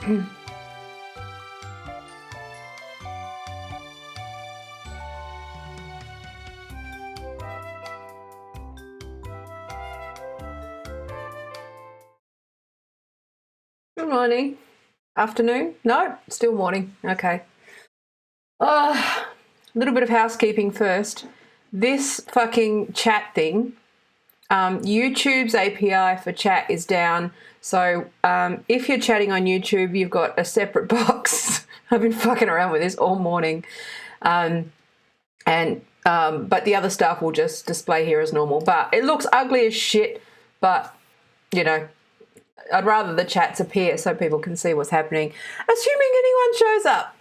Good morning. Afternoon? No, still morning. Okay. A little bit of housekeeping first. This fucking chat thing, YouTube's API for chat is down. So if you're chatting on YouTube, you've got a separate box. I've been fucking around with this all morning. But the other stuff will just display here as normal. But it looks ugly as shit. But, you know, I'd rather the chats appear so people can see what's happening, assuming anyone shows up.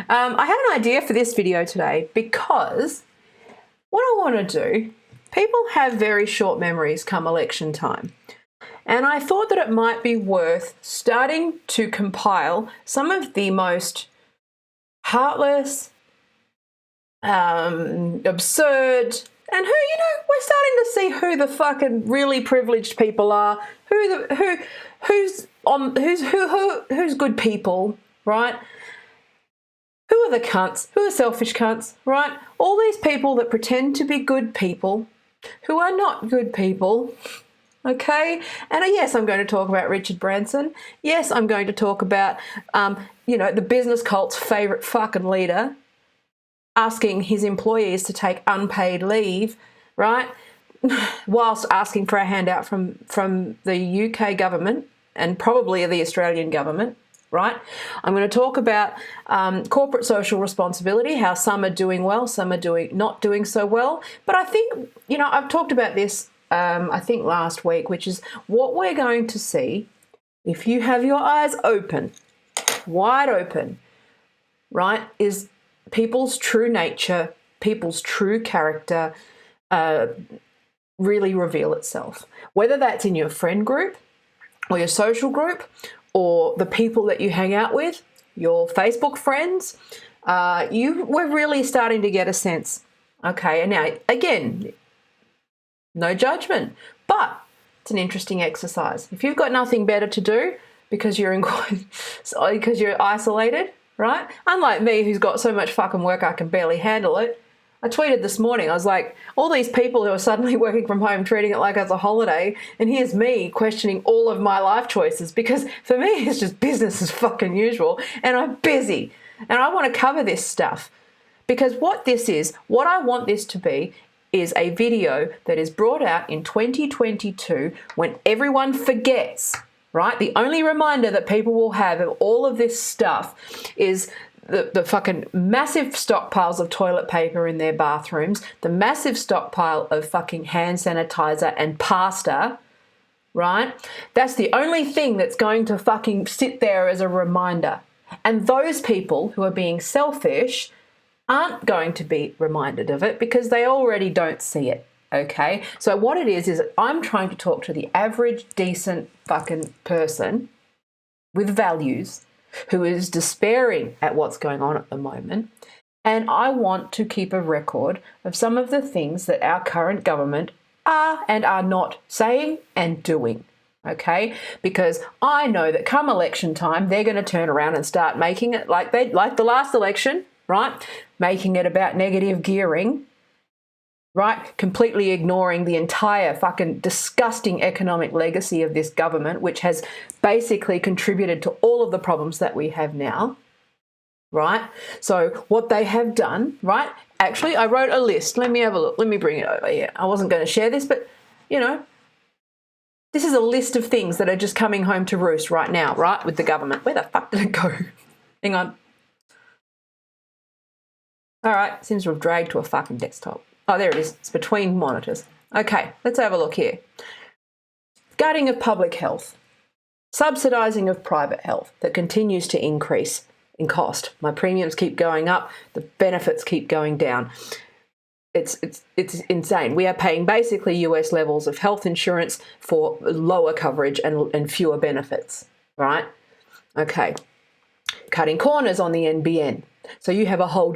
I had an idea for this video today because what I want to do, people have very short memories come election time. And I thought that it might be worth starting to compile some of the most heartless, absurd, and we're starting to see who the fucking really privileged people are, who's good people, right? Who are the cunts? Who are selfish cunts, right? All these people that pretend to be good people, who are not good people, okay? And yes, I'm going to talk about Richard Branson. Yes, I'm going to talk about, the business cult's favourite fucking leader, asking his employees to take unpaid leave, right, whilst asking for a handout from the UK government and probably the Australian government, right? I'm going to talk about corporate social responsibility, how some are doing well, some are not doing so well. But I think, I've talked about this, I think last week, which is what we're going to see if you have your eyes open, wide open, right, is people's true nature, people's true character really reveal itself. Whether that's in your friend group or your social group or the people that you hang out with, your Facebook friends, we're really starting to get a sense. Okay, and now, again, no judgment, but it's an interesting exercise. If you've got nothing better to do because you're isolated, right? Unlike me, who's got so much fucking work I can barely handle it. I tweeted this morning, I was like, all these people who are suddenly working from home, treating it like it's a holiday, and here's me questioning all of my life choices because for me it's just business as fucking usual and I'm busy. And I want to cover this stuff because what I want this to be is a video that is brought out in 2022 when everyone forgets, right? The only reminder that people will have of all of this stuff is the fucking massive stockpiles of toilet paper in their bathrooms, the massive stockpile of fucking hand sanitizer and pasta, right? That's the only thing that's going to fucking sit there as a reminder. And those people who are being selfish aren't going to be reminded of it because they already don't see it. Okay, so what it is I'm trying to talk to the average, decent fucking person with values who is despairing at what's going on at the moment. And I want to keep a record of some of the things that our current government are and are not saying and doing. Okay, because I know that come election time, they're going to turn around and start making it like the last election, right? Making it about negative gearing, right? Completely ignoring the entire fucking disgusting economic legacy of this government, which has basically contributed to all of the problems that we have now, right? So what they have done, right? Actually, I wrote a list. Let me have a look. Let me bring it over here. I wasn't going to share this, but, this is a list of things that are just coming home to roost right now, right, with the government. Where the fuck did it go? Hang on. All right, seems to have dragged to a fucking desktop. Oh, there it is. It's between monitors. Okay, let's have a look here. Gutting of public health. Subsidising of private health that continues to increase in cost. My premiums keep going up. The benefits keep going down. It's insane. We are paying basically US levels of health insurance for lower coverage and fewer benefits, right? Okay. Cutting corners on the NBN. So you have a whole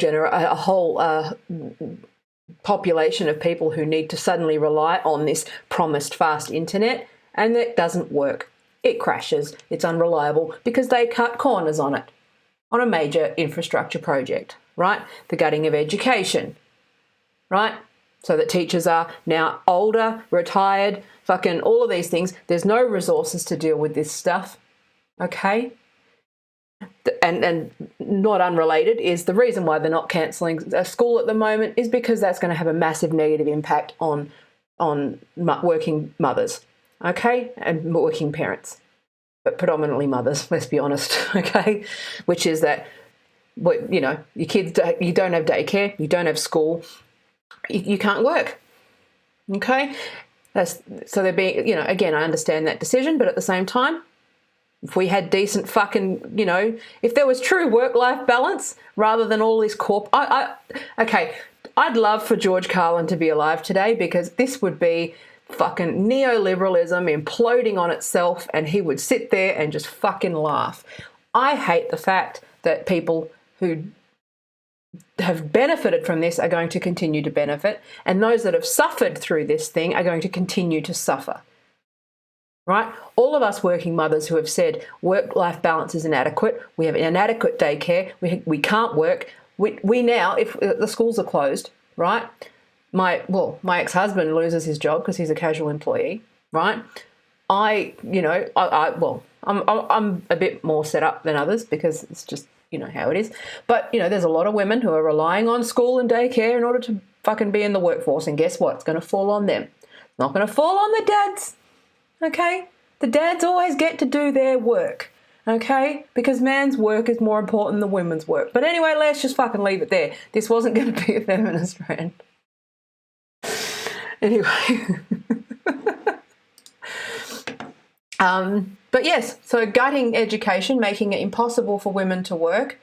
population of people who need to suddenly rely on this promised fast internet, and that doesn't work. it crashes, it's unreliable because they cut corners on it, on a major infrastructure project, right? The gutting of education, right? So that teachers are now older, retired, fucking all of these things. There's no resources to deal with this stuff, okay? And not unrelated is the reason why they're not cancelling a school at the moment is because that's going to have a massive negative impact on working mothers, okay, and working parents, but predominantly mothers. Let's be honest, okay, which is that, you know, your kids, you don't have daycare, you don't have school, you can't work, okay. So they're being, you know, again, I understand that decision, but at the same time, if we had decent fucking, you know, if there was true work-life balance rather than all this okay, I'd love for George Carlin to be alive today because this would be fucking neoliberalism imploding on itself and he would sit there and just fucking laugh. I hate the fact that people who have benefited from this are going to continue to benefit and those that have suffered through this thing are going to continue to suffer. Right? All of us working mothers who have said work-life balance is inadequate, we have inadequate daycare, we can't work, we now, if the schools are closed, right? My ex-husband loses his job because he's a casual employee, right? I'm a bit more set up than others because it's just, you know, how it is. But, you know, there's a lot of women who are relying on school and daycare in order to fucking be in the workforce. And guess what? It's going to fall on them. It's not going to fall on the dads. Okay? The dads always get to do their work. Okay? Because man's work is more important than women's work. But anyway, let's just fucking leave it there. This wasn't going to be a feminist rant. Anyway. But yes, so gutting education, making it impossible for women to work,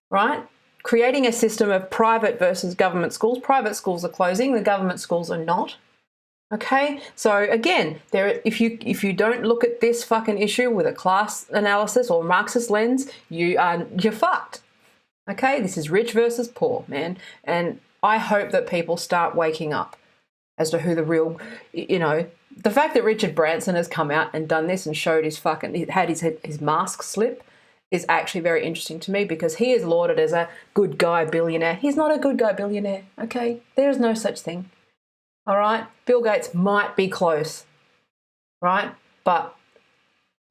right? Creating a system of private versus government schools. Private schools are closing, the government schools are not. Okay, so again, if you don't look at this fucking issue with a class analysis or Marxist lens, you're fucked. Okay, this is rich versus poor, man, and I hope that people start waking up as to who the real, you know, the fact that Richard Branson has come out and done this and showed had his mask slip is actually very interesting to me because he is lauded as a good guy billionaire. He's not a good guy billionaire. Okay, there is no such thing. All right, Bill Gates might be close, right? But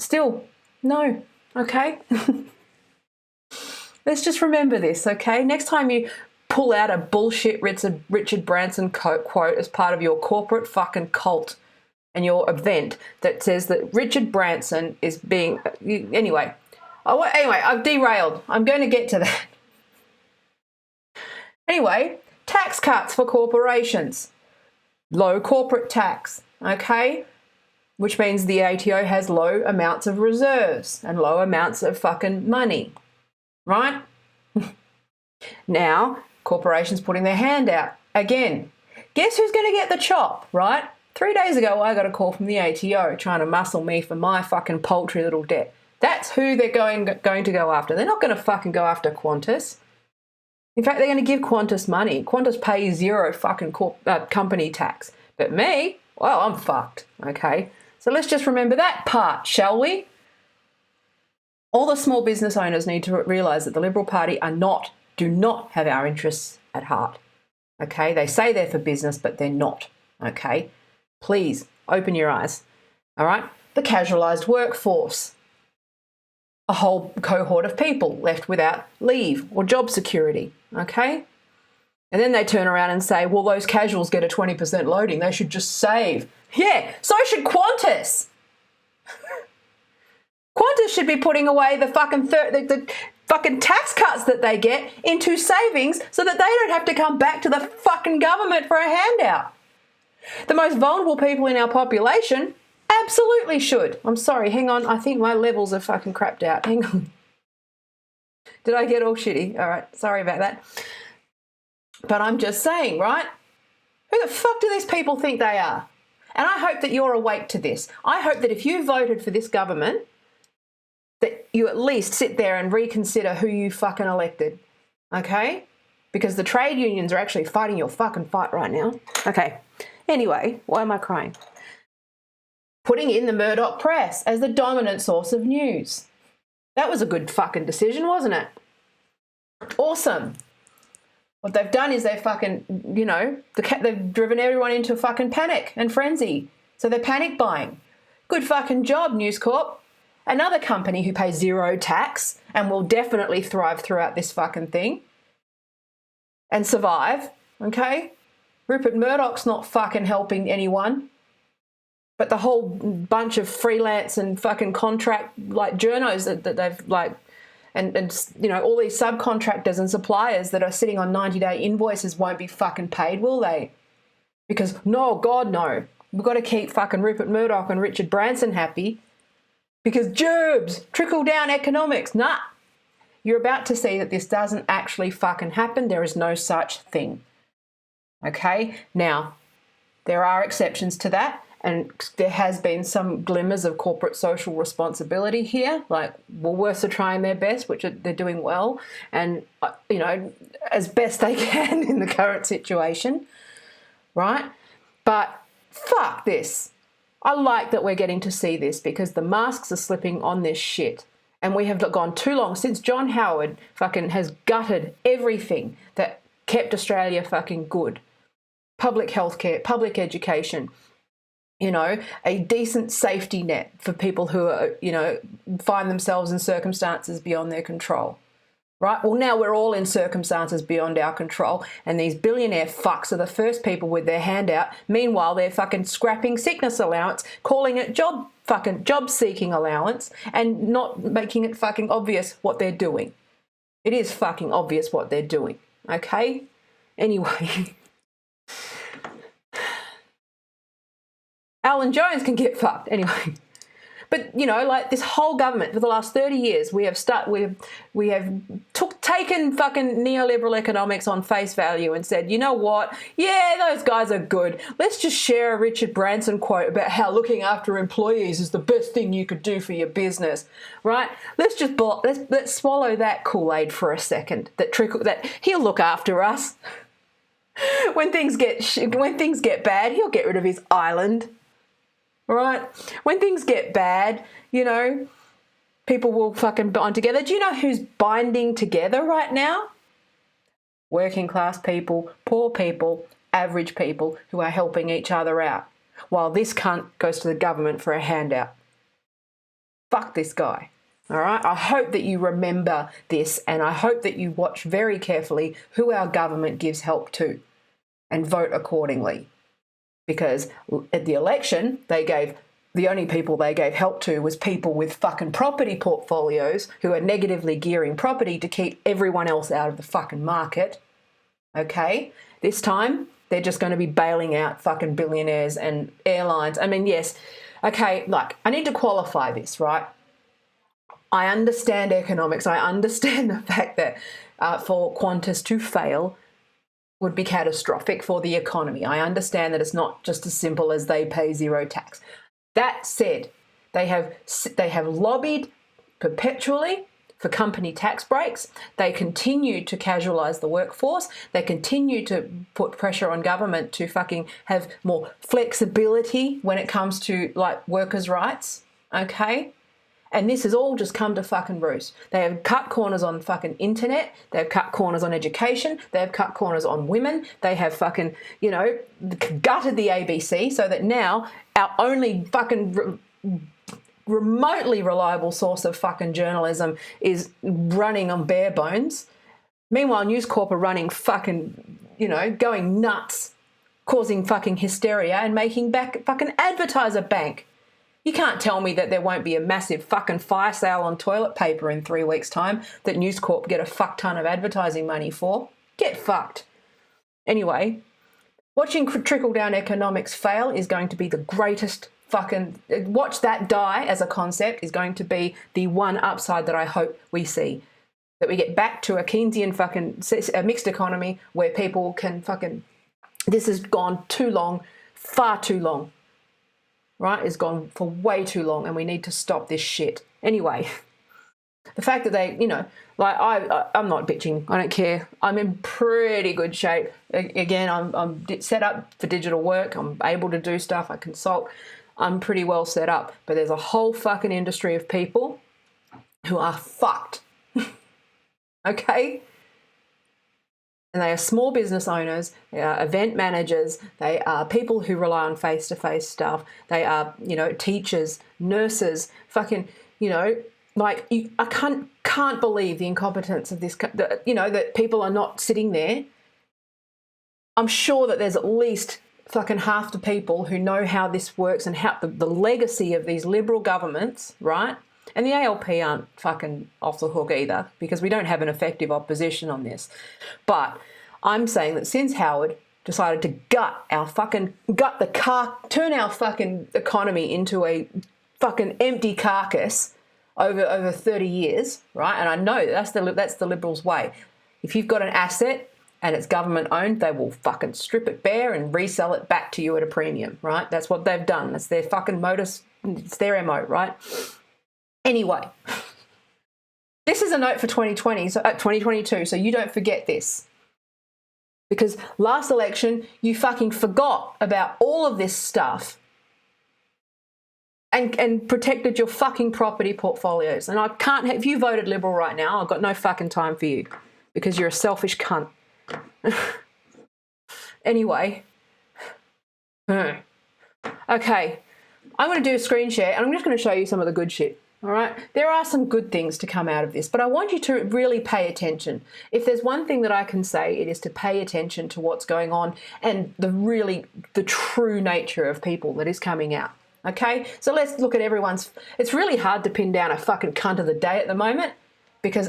still, no, okay? Let's just remember this, okay? Next time you pull out a bullshit Richard Branson quote as part of your corporate fucking cult and your event that says that Richard Branson is being... Anyway, I've derailed. I'm going to get to that. Anyway, tax cuts for corporations. Low corporate tax, okay? Which means the ATO has low amounts of reserves and low amounts of fucking money, right? Now, corporations putting their hand out. Again, guess who's going to get the chop, right? 3 days ago, I got a call from the ATO trying to muscle me for my fucking paltry little debt. That's who they're going to go after. They're not going to fucking go after Qantas. In fact, they're going to give Qantas money. Qantas pays zero fucking company tax. But me, well, I'm fucked, okay? So let's just remember that part, shall we? All the small business owners need to realise that the Liberal Party do not have our interests at heart, okay? They say they're for business, but they're not, okay? Please, open your eyes, all right? The casualised workforce. A whole cohort of people left without leave or job security, okay? And then they turn around and say, well, those casuals get a 20% loading. They should just save. Yeah, so should Qantas. Qantas should be putting away the fucking tax cuts that they get into savings so that they don't have to come back to the fucking government for a handout. The most vulnerable people in our population absolutely should. I'm sorry, hang on. I think my levels are fucking crapped out. Hang on. Did I get all shitty? All right, sorry about that. But I'm just saying, right? Who the fuck do these people think they are? And I hope that you're awake to this. I hope that if you voted for this government, that you at least sit there and reconsider who you fucking elected, okay? Because the trade unions are actually fighting your fucking fight right now. Okay, anyway, why am I crying? putting in the Murdoch press as the dominant source of news. That was a good fucking decision, wasn't it? Awesome. What they've done is they've fucking, you know, they've driven everyone into fucking panic and frenzy. So they're panic buying. Good fucking job, News Corp. Another company who pays zero tax and will definitely thrive throughout this fucking thing and survive, okay? Rupert Murdoch's not fucking helping anyone. But the whole bunch of freelance and fucking contract like journos that they've like, and you know, all these subcontractors and suppliers that are sitting on 90-day invoices won't be fucking paid, will they? Because no, God no. We've got to keep fucking Rupert Murdoch and Richard Branson happy because gerbs, trickle down economics. Nah. You're about to see that this doesn't actually fucking happen. There is no such thing. Okay? Now, there are exceptions to that. And there has been some glimmers of corporate social responsibility here, like Woolworths are trying their best, which they're doing well, and, you know, as best they can in the current situation, right? But fuck this. I like that we're getting to see this because the masks are slipping on this shit. And we have gone too long since John Howard fucking has gutted everything that kept Australia fucking good. Public healthcare, public education, you know, a decent safety net for people who are, you know, find themselves in circumstances beyond their control, right? Well, now we're all in circumstances beyond our control, and these billionaire fucks are the first people with their hand out. Meanwhile, they're fucking scrapping sickness allowance, calling it job-seeking allowance, and not making it fucking obvious what they're doing. It is fucking obvious what they're doing, okay? Anyway... Alan Jones can get fucked anyway. But, you know, like this whole government for the last 30 years, we have taken fucking neoliberal economics on face value and said, you know what? Yeah, those guys are good. Let's just share a Richard Branson quote about how looking after employees is the best thing you could do for your business, right? Let's swallow that Kool-Aid for a second. That he'll look after us. When things get bad, he'll get rid of his island. Right? When things get bad, you know, people will fucking bind together. Do you know who's binding together right now? Working class people, poor people, average people who are helping each other out, while this cunt goes to the government for a handout. Fuck this guy. All right? I hope that you remember this, and I hope that you watch very carefully who our government gives help to and vote accordingly. Because at the election, the only people they gave help to was people with fucking property portfolios who are negatively gearing property to keep everyone else out of the fucking market. Okay? This time, they're just going to be bailing out fucking billionaires and airlines. I mean, yes. Okay, like, I need to qualify this, right? I understand economics. I understand the fact that for Qantas to fail would be catastrophic for the economy. I understand that it's not just as simple as they pay zero tax. That said, they have lobbied perpetually for company tax breaks. They continue to casualise the workforce. They continue to put pressure on government to fucking have more flexibility when it comes to like workers' rights. Okay? And this has all just come to fucking roost. They have cut corners on fucking internet. They have cut corners on education. They have cut corners on women. They have fucking, you know, gutted the ABC so that now our only fucking remotely reliable source of fucking journalism is running on bare bones. Meanwhile, News Corp are running fucking, you know, going nuts, causing fucking hysteria and making back fucking advertiser bank. You can't tell me that there won't be a massive fucking fire sale on toilet paper in 3 weeks' time that News Corp get a fuck ton of advertising money for. Get fucked. Anyway, watching trickle-down economics fail is going to be the greatest fucking... Watch that die as a concept is going to be the one upside that I hope we see. That we get back to a Keynesian fucking a mixed economy where people can fucking... This has gone too long, far too long. Right, it's gone for way too long and we need to stop this shit. Anyway, the fact that they, you know, like I'm not bitching. I don't care. I'm in pretty good shape. Again, I'm set up for digital work. I'm able to do stuff. I consult. I'm pretty well set up. But there's a whole fucking industry of people who are fucked. Okay? And they are small business owners, they are event managers, they are people who rely on face-to-face stuff, they are, teachers, nurses, fucking, I can't believe the incompetence of this, that people are not sitting there. I'm sure that there's at least fucking half the people who know how this works and how the legacy of these Liberal governments, right? And the ALP aren't fucking off the hook either, because we don't have an effective opposition on this. But I'm saying that since Howard decided to turn our fucking economy into a fucking empty carcass over 30 years, right? And I know that's the Liberals' way. If you've got an asset and it's government owned, they will fucking strip it bare and resell it back to you at a premium, right? That's what they've done. That's their fucking modus. It's their MO, right? Anyway, this is a note for 2022, so you don't forget this. Because last election, you fucking forgot about all of this stuff and protected your fucking property portfolios. And I can't, if you voted Liberal right now, I've got no fucking time for you because you're a selfish cunt. Anyway. Okay. I'm going to do a screen share and I'm just going to show you some of the good shit. All right, there are some good things to come out of this, but I want you to really pay attention. If there's one thing that I can say, it is to pay attention to what's going on and the true nature of people that is coming out. Okay, so let's look at it's really hard to pin down a fucking cunt of the day at the moment because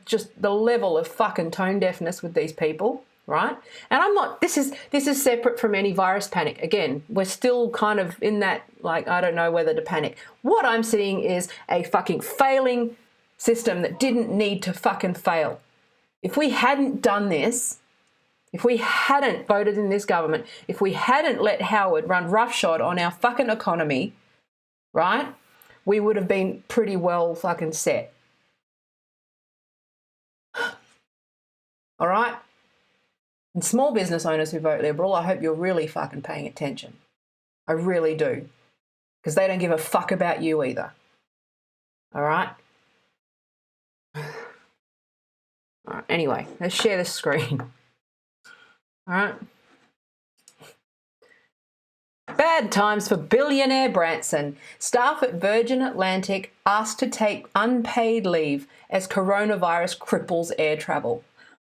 just the level of fucking tone deafness with these people. Right? And I'm not, this is separate from any virus panic. Again, we're still kind of in that, I don't know whether to panic. What I'm seeing is a fucking failing system that didn't need to fucking fail. If we hadn't done this, if we hadn't voted in this government, if we hadn't let Howard run roughshod on our fucking economy, right, we would have been pretty well fucking set. All right? And small business owners who vote Liberal, I hope you're really fucking paying attention. I really do. Because they don't give a fuck about you either. All right? All right, anyway, let's share the screen. All right? Bad times for billionaire Branson. Staff at Virgin Atlantic asked to take unpaid leave as coronavirus cripples air travel.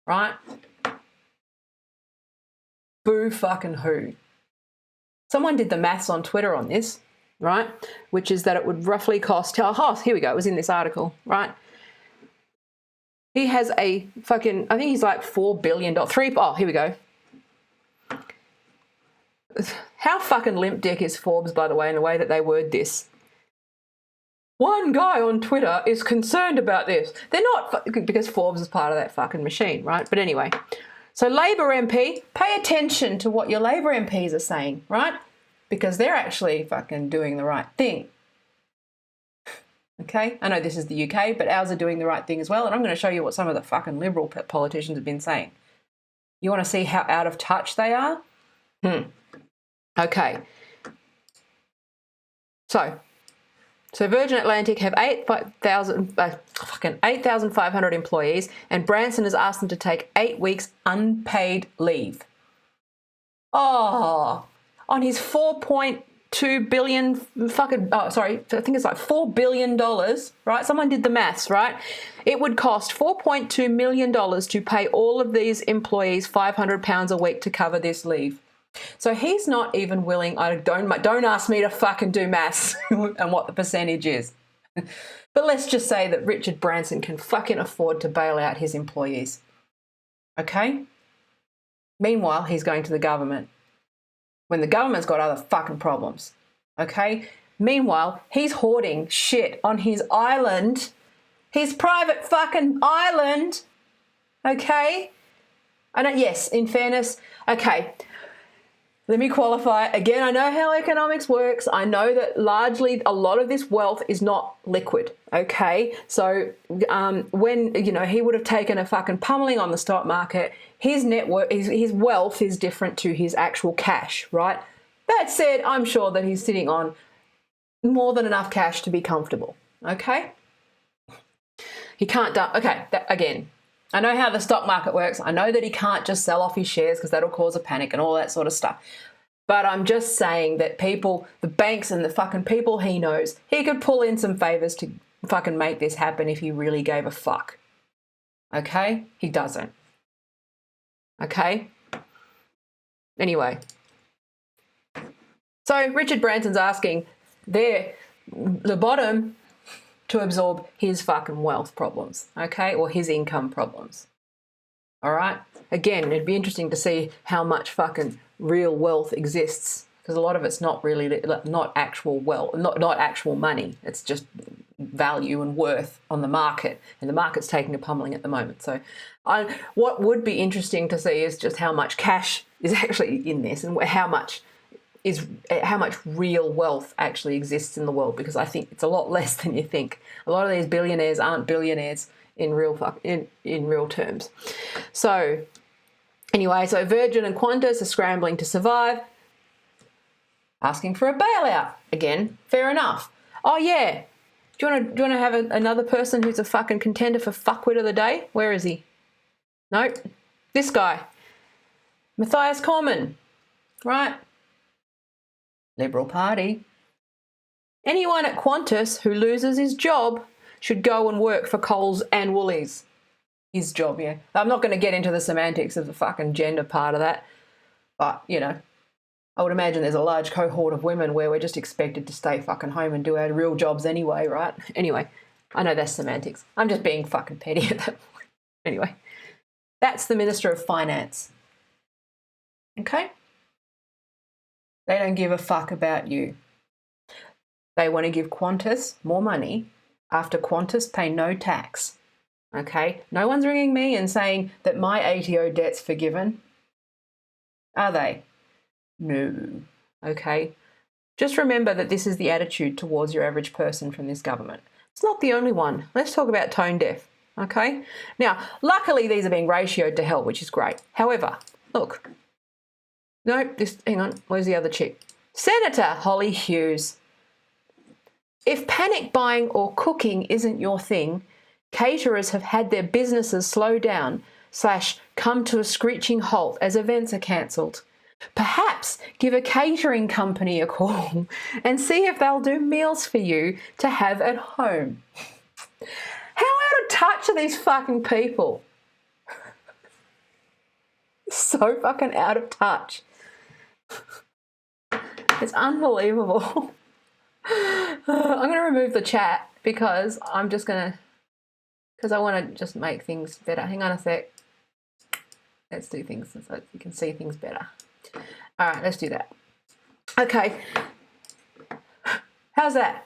Right? Boo fucking who. Someone did the maths on Twitter on this, right? Which is that it would roughly cost, here we go, it was in this article, right? He has a fucking, I think he's like $4 billion, here we go. How fucking limp dick is Forbes, by the way, in the way that they word this? One guy on Twitter is concerned about this. They're not, because Forbes is part of that fucking machine, right? But anyway. So Labor MP, pay attention to what your Labor MPs are saying, right? Because they're actually fucking doing the right thing. Okay? I know this is the UK, but ours are doing the right thing as well. And I'm going to show you what some of the fucking Liberal politicians have been saying. You want to see how out of touch they are? Okay. So Virgin Atlantic have 8,500 employees, and Branson has asked them to take 8 weeks unpaid leave. Oh, on his $4.2 billion I think it's like $4 billion, right? Someone did the maths, right? It would cost $4.2 million to pay all of these employees £500 a week to cover this leave. So he's not even willing. Don't ask me to fucking do maths and what the percentage is. But let's just say that Richard Branson can fucking afford to bail out his employees. Okay? Meanwhile, he's going to the government when the government's got other fucking problems. Okay? Meanwhile, he's hoarding shit on his island, his private fucking island. Okay? Yes, in fairness, okay. Let me qualify. Again, I know how economics works. I know that largely a lot of this wealth is not liquid, okay? So when, he would have taken a fucking pummeling on the stock market, his net worth, his wealth is different to his actual cash, right? That said, I'm sure that he's sitting on more than enough cash to be comfortable, okay? He can't dump. Okay, again, I know how the stock market works. I know that he can't just sell off his shares because that'll cause a panic and all that sort of stuff. But I'm just saying that people, the banks and the fucking people he knows, he could pull in some favours to fucking make this happen if he really gave a fuck. Okay? He doesn't. Okay? Anyway. So Richard Branson's asking the bottom to absorb his fucking wealth problems, okay, or his income problems. All right? Again, it'd be interesting to see how much fucking real wealth exists, because a lot of it's not really, not actual wealth, not actual money. It's just value and worth on the market, and the market's taking a pummeling at the moment. So what would be interesting to see is just how much cash is actually in this, and how much real wealth actually exists in the world, because I think it's a lot less than you think. A lot of these billionaires aren't billionaires in real terms. So anyway, so Virgin and Qantas are scrambling to survive, asking for a bailout. Again, fair enough. Oh yeah, do you want to have another person who's a fucking contender for fuckwit of the day? Where is he? Nope, this guy, Matthias Cormann, right? Liberal Party. Anyone at Qantas who loses his job should go and work for Coles and Woolies. His job, yeah. I'm not going to get into the semantics of the fucking gender part of that, but, you know, I would imagine there's a large cohort of women where we're just expected to stay fucking home and do our real jobs anyway, right? Anyway, I know that's semantics. I'm just being fucking petty at that point. Anyway, that's the Minister of Finance. Okay? They don't give a fuck about you. They want to give Qantas more money after Qantas pay no tax. Okay? No one's ringing me and saying that my ATO debt's forgiven. Are they? No. Okay? Just remember that this is the attitude towards your average person from this government. It's not the only one. Let's talk about tone deaf. Okay? Now, luckily these are being ratioed to hell, which is great. However, look. Nope, hang on, where's the other chick? Senator Holly Hughes. If panic buying or cooking isn't your thing, caterers have had their businesses slow down / come to a screeching halt as events are cancelled. Perhaps give a catering company a call and see if they'll do meals for you to have at home. How out of touch are these fucking people? So fucking out of touch. It's unbelievable. I'm going to remove the chat because I want to just make things better. Hang on a sec. Let's do things so you can see things better. All right, let's do that. Okay. How's that?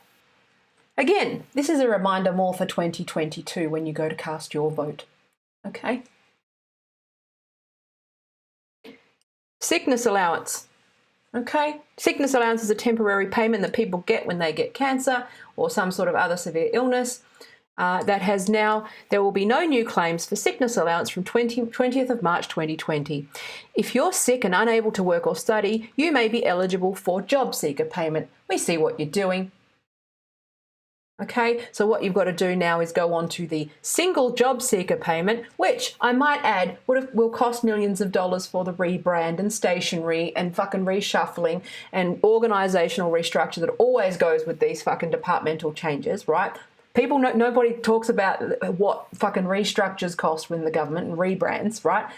Again, this is a reminder more for 2022 when you go to cast your vote. Okay. Sickness allowance. Okay, sickness allowance is a temporary payment that people get when they get cancer or some sort of other severe illness. There will be no new claims for sickness allowance from 20th of March 2020. If you're sick and unable to work or study, you may be eligible for job seeker payment. We see what you're doing. Okay, so what you've got to do now is go on to the single job seeker payment, which I might add will cost millions of dollars for the rebrand and stationery and fucking reshuffling and organisational restructure that always goes with these fucking departmental changes, right? Nobody talks about what fucking restructures cost when the government and rebrands, right?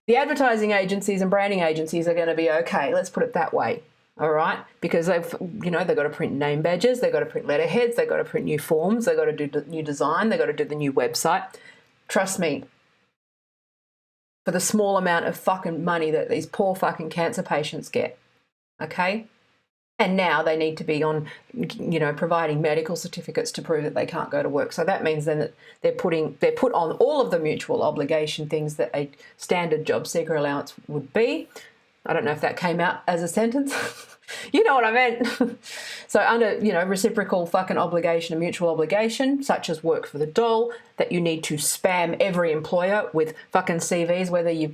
The advertising agencies and branding agencies are going to be okay, let's put it that way. All right, because they've got to print name badges, they've got to print letterheads, they've got to print new forms, they've got to do the new design, they've got to do the new website. Trust me, for the small amount of fucking money that these poor fucking cancer patients get, okay? And now they need to be on, providing medical certificates to prove that they can't go to work. So that means then that they're put on all of the mutual obligation things that a standard job seeker allowance would be. I don't know if that came out as a sentence. You know what I meant. So under, reciprocal fucking obligation and mutual obligation, such as work for the dole, that you need to spam every employer with fucking CVs, whether you've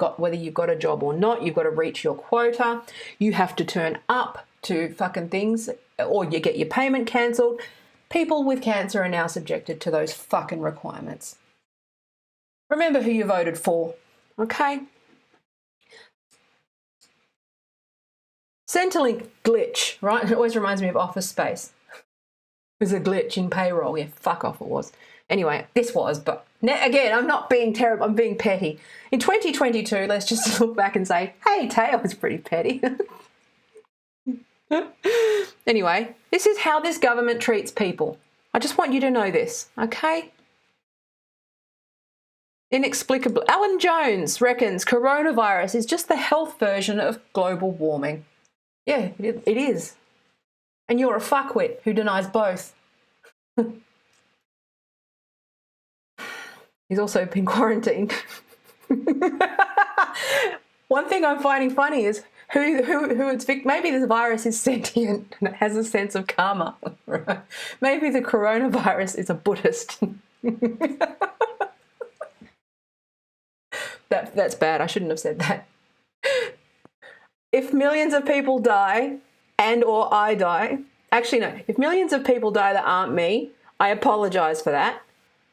got a job or not. You've got to reach your quota. You have to turn up to fucking things, or you get your payment cancelled. People with cancer are now subjected to those fucking requirements. Remember who you voted for, okay? Centrelink glitch, right? It always reminds me of Office Space. It was a glitch in payroll. Yeah, fuck off it was. Anyway, this was, but again, I'm not being terrible, I'm being petty. In 2022, let's just look back and say, hey, Tay was pretty petty. Anyway, this is how this government treats people. I just want you to know this, okay? Inexplicably, Alan Jones reckons coronavirus is just the health version of global warming. Yeah, it is. And you're a fuckwit who denies both. He's also been quarantined. One thing I'm finding funny is who it's maybe this virus is sentient and it has a sense of karma. Right? Maybe the coronavirus is a Buddhist. That's bad. I shouldn't have said that. If millions of people die and or I die, actually no, if millions of people die that aren't me, I apologise for that,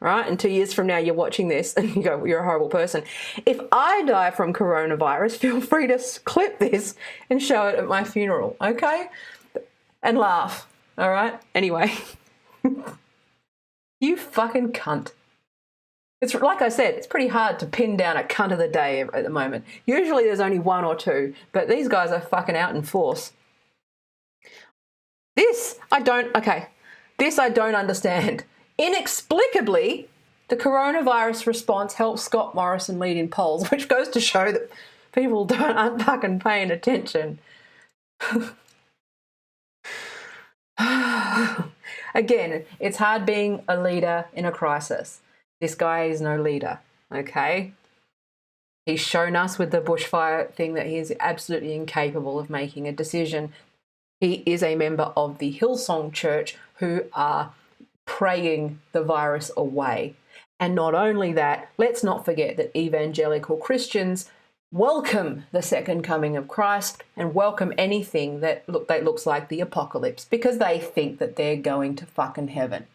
right? And 2 years from now you're watching this and you go, you're a horrible person. If I die from coronavirus, feel free to clip this and show it at my funeral, okay? And laugh, all right? Anyway. You fucking cunt. It's like I said, it's pretty hard to pin down a cunt of the day at the moment. Usually there's only one or two, but these guys are fucking out in force. This I don't understand. Inexplicably, the coronavirus response helps Scott Morrison lead in polls, which goes to show that people aren't fucking paying attention. Again, it's hard being a leader in a crisis. This guy is no leader, okay? He's shown us with the bushfire thing that he is absolutely incapable of making a decision. He is a member of the Hillsong Church who are praying the virus away. And not only that, let's not forget that evangelical Christians welcome the second coming of Christ and welcome anything that looks like the apocalypse because they think that they're going to fucking heaven.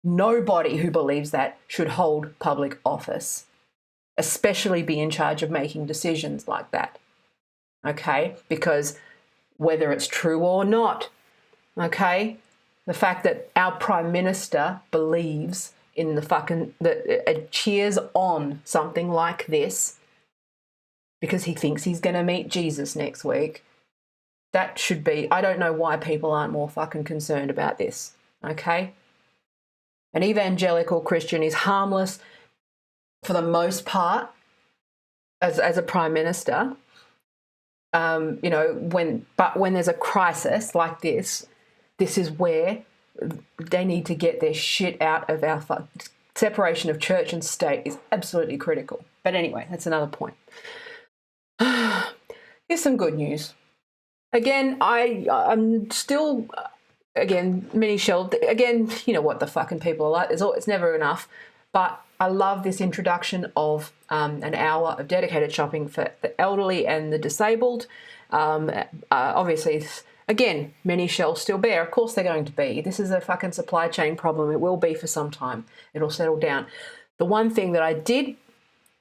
Nobody who believes that should hold public office, especially be in charge of making decisions like that, okay? Because whether it's true or not, okay, the fact that our Prime Minister believes in that cheers on something like this because he thinks he's going to meet Jesus next week, that should be, I don't know why people aren't more fucking concerned about this, okay? An evangelical Christian is harmless for the most part as a prime minister. When there's a crisis like this is where they need to get their shit out of our separation of church and state is absolutely critical. But anyway, that's another point. Here's some good news. Again, I'm still. Again, mini shell. Again, you know what the fucking people are like. It's never enough. But I love this introduction of an hour of dedicated shopping for the elderly and the disabled. Obviously, again, many shelves still bare. Of course they're going to be. This is a fucking supply chain problem. It will be for some time. It'll settle down. The one thing that I did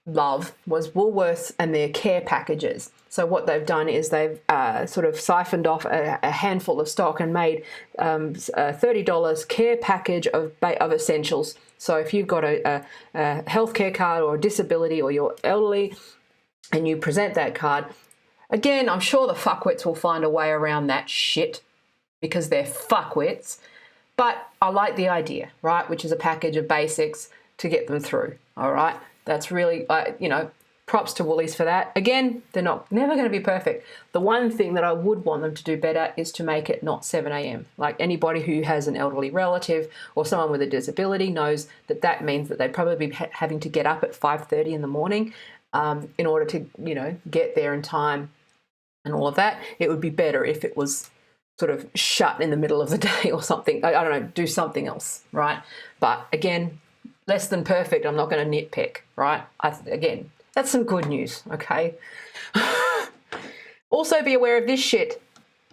love was Woolworths and their care packages. So what they've done is they've sort of siphoned off a handful of stock and made a $30 care package of essentials. So if you've got a healthcare card or a disability or you're elderly and you present that card, again, I'm sure the fuckwits will find a way around that shit because they're fuckwits. But I like the idea, right, which is a package of basics to get them through, all right? That's really, props to Woolies for that. Again, they're never going to be perfect. The one thing that I would want them to do better is to make it not 7 a.m. Like anybody who has an elderly relative or someone with a disability knows that means that they'd probably be having to get up at 5:30 in the morning in order to, get there in time and all of that. It would be better if it was sort of shut in the middle of the day or something. I don't know, do something else, right? But again, less than perfect. I'm not going to nitpick, right? Again, that's some good news, okay? Also be aware of this shit.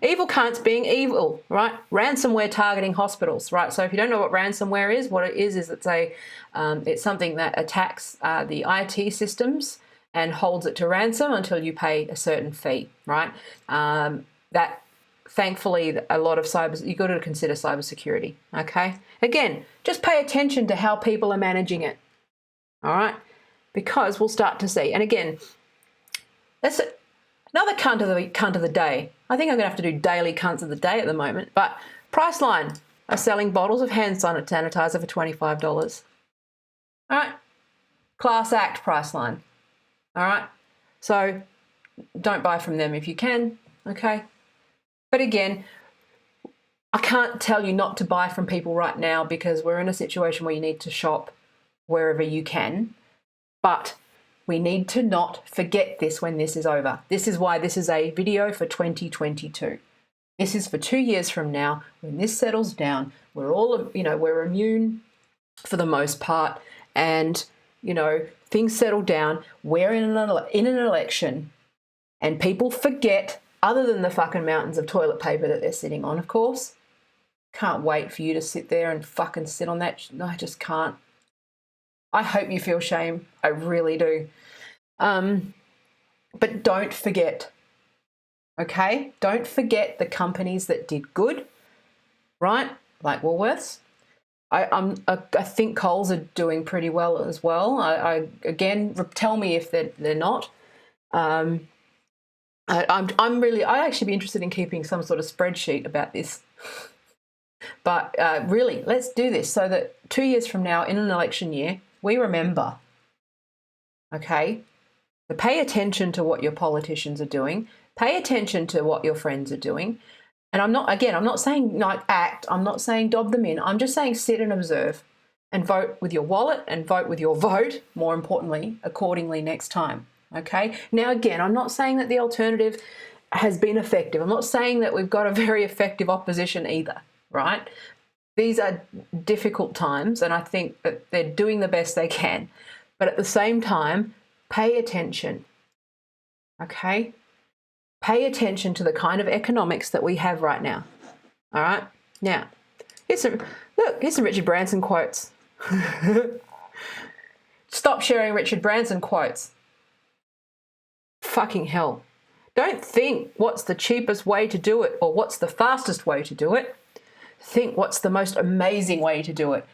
Evil cunts being evil, right? Ransomware targeting hospitals, right? So if you don't know what ransomware is, what it is it's something that attacks the IT systems and holds it to ransom until you pay a certain fee, right? That thankfully a lot of you've got to consider cybersecurity, okay? Again, just pay attention to how people are managing it, all right? Because we'll start to see. And again, that's another cunt of the day. I think I'm going to have to do daily cunts of the day at the moment. But Priceline are selling bottles of hand sanitizer for $25. All right? Class act, Priceline. All right? So don't buy from them if you can, okay? But again, I can't tell you not to buy from people right now because we're in a situation where you need to shop wherever you can. But we need to not forget this when this is over. This is why this is a video for 2022. This is for 2 years from now. When this settles down, we're all, we're immune for the most part. And, things settle down. We're in an election and people forget, other than the fucking mountains of toilet paper that they're sitting on, of course. Can't wait for you to sit there and fucking sit on that. No, I just can't. I hope you feel shame. I really do. But don't forget, okay? Don't forget the companies that did good, right? Like Woolworths. I think Coles are doing pretty well as well. Again, tell me if they're not. I'd actually be interested in keeping some sort of spreadsheet about this. But really, let's do this so that 2 years from now, in an election year, we remember, okay? So pay attention to what your politicians are doing. Pay attention to what your friends are doing. And I'm not saying act. I'm not saying dob them in. I'm just saying sit and observe and vote with your wallet and vote with your vote, more importantly, accordingly next time, okay? Now, again, I'm not saying that the alternative has been effective. I'm not saying that we've got a very effective opposition either, right? These are difficult times, and I think that they're doing the best they can. But at the same time, pay attention, okay? Pay attention to the kind of economics that we have right now, all right? Now, here's some Richard Branson quotes. Stop sharing Richard Branson quotes. Fucking hell. Don't think what's the cheapest way to do it or what's the fastest way to do it. Think what's the most amazing way to do it.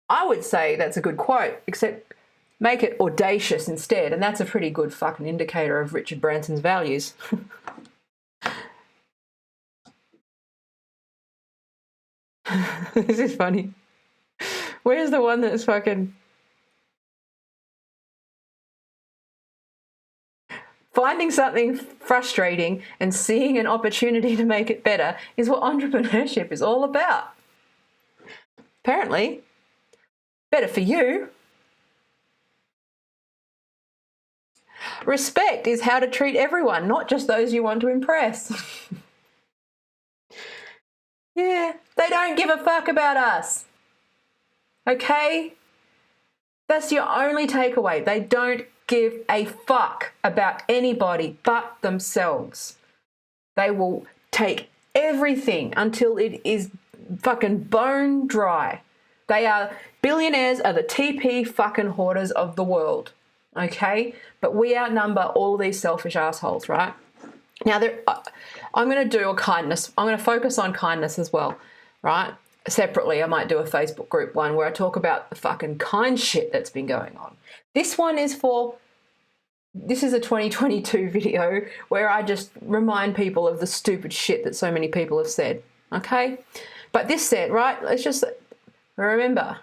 I would say that's a good quote, except make it audacious instead, and that's a pretty good fucking indicator of Richard Branson's values. This is funny. Where's the one that's fucking... Finding something frustrating and seeing an opportunity to make it better is what entrepreneurship is all about. Apparently, better for you. Respect is how to treat everyone, not just those you want to impress. Yeah, they don't give a fuck about us. Okay? That's your only takeaway. They don't give a fuck about anybody but themselves. They will take everything until it is fucking bone dry. Billionaires are the TP fucking hoarders of the world. Okay? But we outnumber all of these selfish assholes, right? Now, I'm going to do a kindness. I'm going to focus on kindness as well, right? Separately, I might do a Facebook group one where I talk about the fucking kind shit that's been going on. This is a 2022 video where I just remind people of the stupid shit that so many people have said, okay? But this said, right, let's just remember,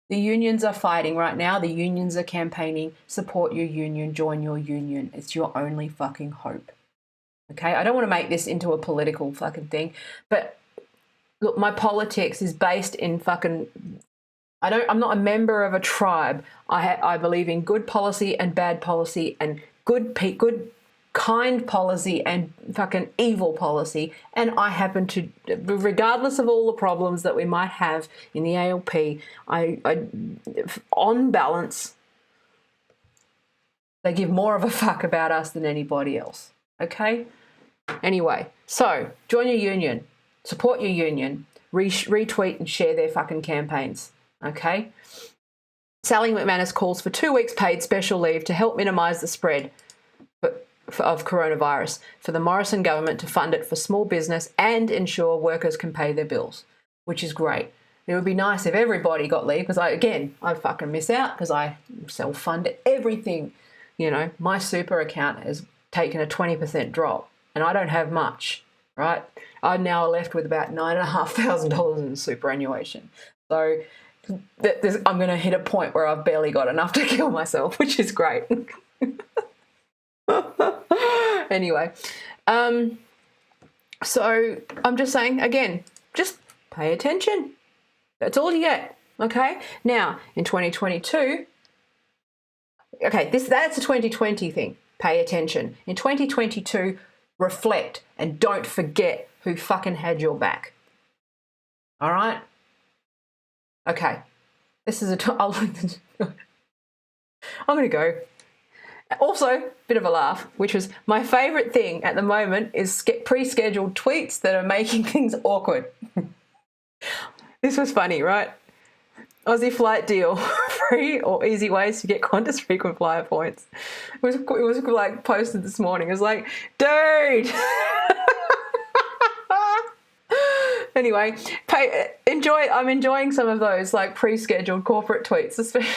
the unions are fighting right now. The unions are campaigning. Support your union. Join your union. It's your only fucking hope. Okay? I don't want to make this into a political fucking thing, but look, my politics is based in fucking... I'm not a member of a tribe. I believe in good policy and bad policy and good kind policy and fucking evil policy. And I happen to, regardless of all the problems that we might have in the ALP, I on balance, they give more of a fuck about us than anybody else. Okay? Anyway, so join your union, support your union, retweet and share their fucking campaigns. Okay? Sally McManus calls for 2 weeks paid special leave to help minimise the spread of coronavirus, for the Morrison government to fund it for small business and ensure workers can pay their bills, which is great. It would be nice if everybody got leave, because I fucking miss out because I self-fund everything. You know, my super account has taken a 20% drop and I don't have much, right? I'm now left with about $9,500 in superannuation. So I'm going to hit a point where I've barely got enough to kill myself, which is great. Anyway, so I'm just saying, again, just pay attention. That's all you get, okay? Now, in 2022, okay, that's a 2020 thing. Pay attention. In 2022, reflect and don't forget who fucking had your back. All right? Okay. This is I'm going to go. Also, bit of a laugh, which was my favourite thing at the moment is pre-scheduled tweets that are making things awkward. This was funny, right? Aussie flight deal, free or easy ways to get Qantas frequent flyer points. It was like posted this morning. It was like, dude. Anyway, I'm enjoying some of those like pre-scheduled corporate tweets, especially.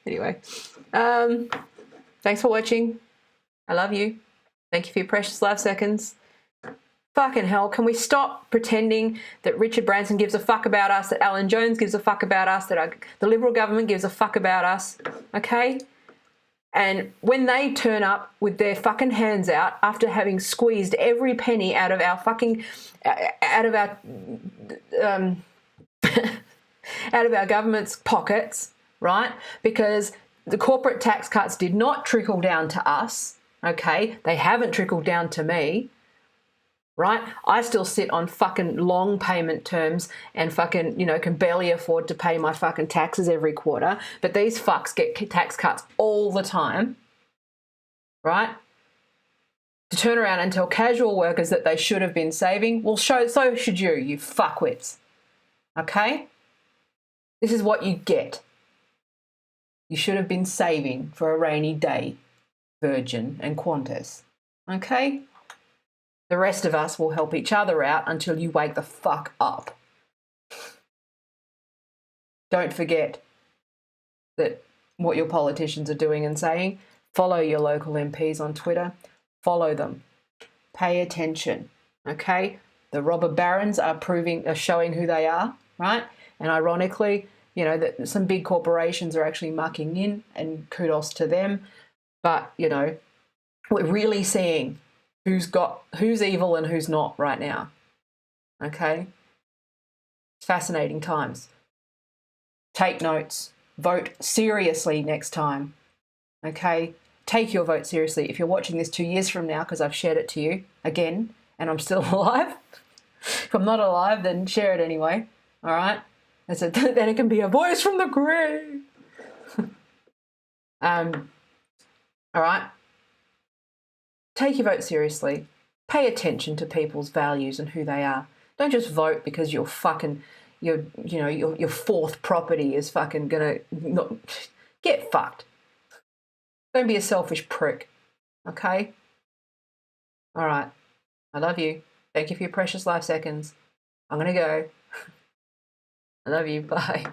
Anyway, thanks for watching. I love you. Thank you for your precious life seconds. Fucking hell, can we stop pretending that Richard Branson gives a fuck about us, that Alan Jones gives a fuck about us, that the Liberal government gives a fuck about us, okay? And when they turn up with their fucking hands out after having squeezed every penny out of our fucking, out of our government's pockets, right? Because the corporate tax cuts did not trickle down to us, okay? They haven't trickled down to me, right? I still sit on fucking long payment terms and fucking, can barely afford to pay my fucking taxes every quarter. But these fucks get tax cuts all the time, right? To turn around and tell casual workers that they should have been saving, well, so should you fuckwits, okay? This is what you get. You should have been saving for a rainy day, Virgin and Qantas. Okay? The rest of us will help each other out until you wake the fuck up. Don't forget that what your politicians are doing and saying. Follow your local MPs on Twitter. Follow them. Pay attention. Okay? The robber barons are showing who they are, right? And ironically, that some big corporations are actually mucking in, and kudos to them. But, we're really seeing who's evil and who's not right now. Okay? Fascinating times. Take notes. Vote seriously next time. Okay? Take your vote seriously. If you're watching this 2 years from now, because I've shared it to you again, and I'm still alive. If I'm not alive, then share it anyway. All right? Then it can be a voice from the grave. All right? Take your vote seriously. Pay attention to people's values and who they are. Don't just vote because your fourth property is fucking gonna get fucked. Don't be a selfish prick. Okay? All right. I love you. Thank you for your precious life seconds. I'm gonna go. I love you. Bye.